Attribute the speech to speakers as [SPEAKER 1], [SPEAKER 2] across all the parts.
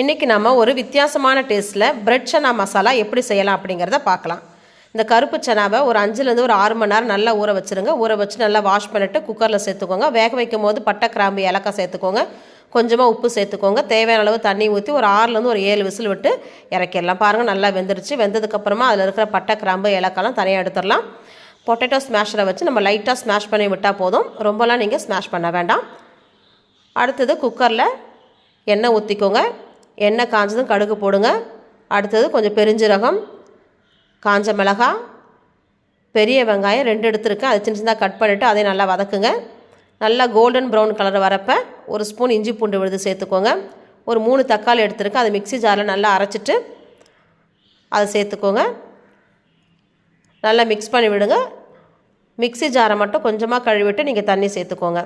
[SPEAKER 1] இன்றைக்கி நம்ம ஒரு வித்தியாசமான டேஸ்ட்டில் பிரெட் சனா மசாலா எப்படி செய்யலாம் அப்படிங்கிறத பார்க்கலாம். இந்த கருப்பு சனாவை ஒரு 5லேருந்து ஒரு 6 மணி நேரம் நல்லா ஊற வச்சுருங்க. ஊற வச்சு நல்லா வாஷ் பண்ணிவிட்டு குக்கரில் சேர்த்துக்கோங்க. வேக வைக்கும் போது பட்டை, கிராம்பு, ஏலக்காய் சேர்த்துக்கோங்க. கொஞ்சமாக உப்பு சேர்த்துக்கோங்க. தேவையான அளவு தண்ணி ஊற்றி ஒரு 6லேருந்து ஒரு 7 விசில் விட்டு இறக்கிடலாம். பாருங்கள், நல்லா வெந்துருச்சு. வெந்ததுக்கப்புறமா அதில் இருக்கிற பட்டை, கிராம்பு, ஏலக்காய்லாம் தனியாக எடுத்துடலாம். பொட்டேட்டோ ஸ்மாஷரை வச்சு நம்ம லைட்டாக ஸ்மாஷ் பண்ணி விட்டால் போதும். ரொம்பலாம் நீங்கள் ஸ்மாஷ் பண்ண வேண்டாம். அடுத்தது குக்கரில் எண்ணெய் ஊற்றிக்கோங்க. எண்ணெய் காஞ்சதும் கடுகு போடுங்க. அடுத்தது கொஞ்சம் பெருஞ்சீரகம், காஞ்ச மிளகாய், பெரிய வெங்காயம் 2 எடுத்துருக்கேன். அது சின்ன சின்னதாக கட் பண்ணிவிட்டு அதை நல்லா வதக்குங்க. நல்லா கோல்டன் ப்ரௌன் கலர் வரப்போ ஒரு ஸ்பூன் இஞ்சி பூண்டு விழுது சேர்த்துக்கோங்க. ஒரு 3 தக்காளி எடுத்துருக்கேன். அதை மிக்ஸி ஜாரில் நல்லா அரைச்சிட்டு அதை சேர்த்துக்கோங்க. நல்லா மிக்ஸ் பண்ணி விடுங்க. மிக்ஸி ஜாரை மட்டும் கொஞ்சமாக கழுவிட்டு நீங்கள் தண்ணி சேர்த்துக்கோங்க.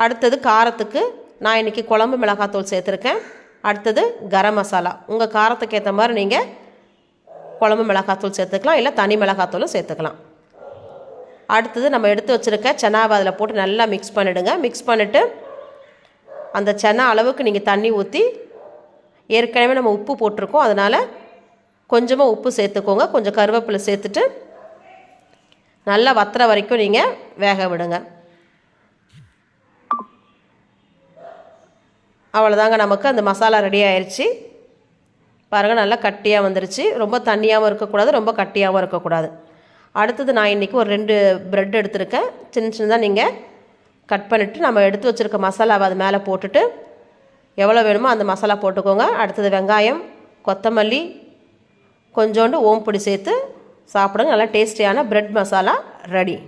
[SPEAKER 1] அடுத்தது காரத்துக்கு நான் இன்றைக்கி குழம்பு மிளகாத்தூள் சேர்த்துருக்கேன். அடுத்தது கரம் மசாலா. உங்கள் காரத்துக்கு ஏற்ற மாதிரி நீங்கள் குழம்பு மிளகாத்தூள் சேர்த்துக்கலாம், இல்லை தனி மிளகாத்தூளும் சேர்த்துக்கலாம். அடுத்தது நம்ம எடுத்து வச்சுருக்க சனாவை அதில் போட்டு நல்லா மிக்ஸ் பண்ணிவிடுங்க. மிக்ஸ் பண்ணிவிட்டு அந்த சனா அளவுக்கு நீங்கள் தண்ணி ஊற்றி, ஏற்கனவே நம்ம உப்பு போட்டிருக்கோம், அதனால் கொஞ்சமாக உப்பு சேர்த்துக்கோங்க. கொஞ்சம் கருவேப்பிலை சேர்த்துட்டு நல்லா வத்துற வரைக்கும் நீங்கள் வேக விடுங்க. அவ்வளோதாங்க, நமக்கு அந்த மசாலா ரெடி ஆயிடுச்சு. பாருங்கள், நல்லா கட்டியாக வந்துருச்சு. ரொம்ப தண்ணியாகவும் இருக்கக்கூடாது, ரொம்ப கட்டியாகவும் இருக்கக்கூடாது. அடுத்தது நான் இன்றைக்கி ஒரு 2 ப்ரெட் எடுத்துருக்கேன். சின்ன சின்னதாக நீங்கள் கட் பண்ணிவிட்டு நம்ம எடுத்து வச்சுருக்க மசாலாவை அது மேலே போட்டுட்டு எவ்வளோ வேணுமோ அந்த மசாலா போட்டுக்கோங்க. அடுத்தது வெங்காயம், கொத்தமல்லி, கொஞ்சோண்டு ஓம்பொடி சேர்த்து சாப்பிடுங்க. நல்லா டேஸ்டியான ப்ரெட் மசாலா ரெடி.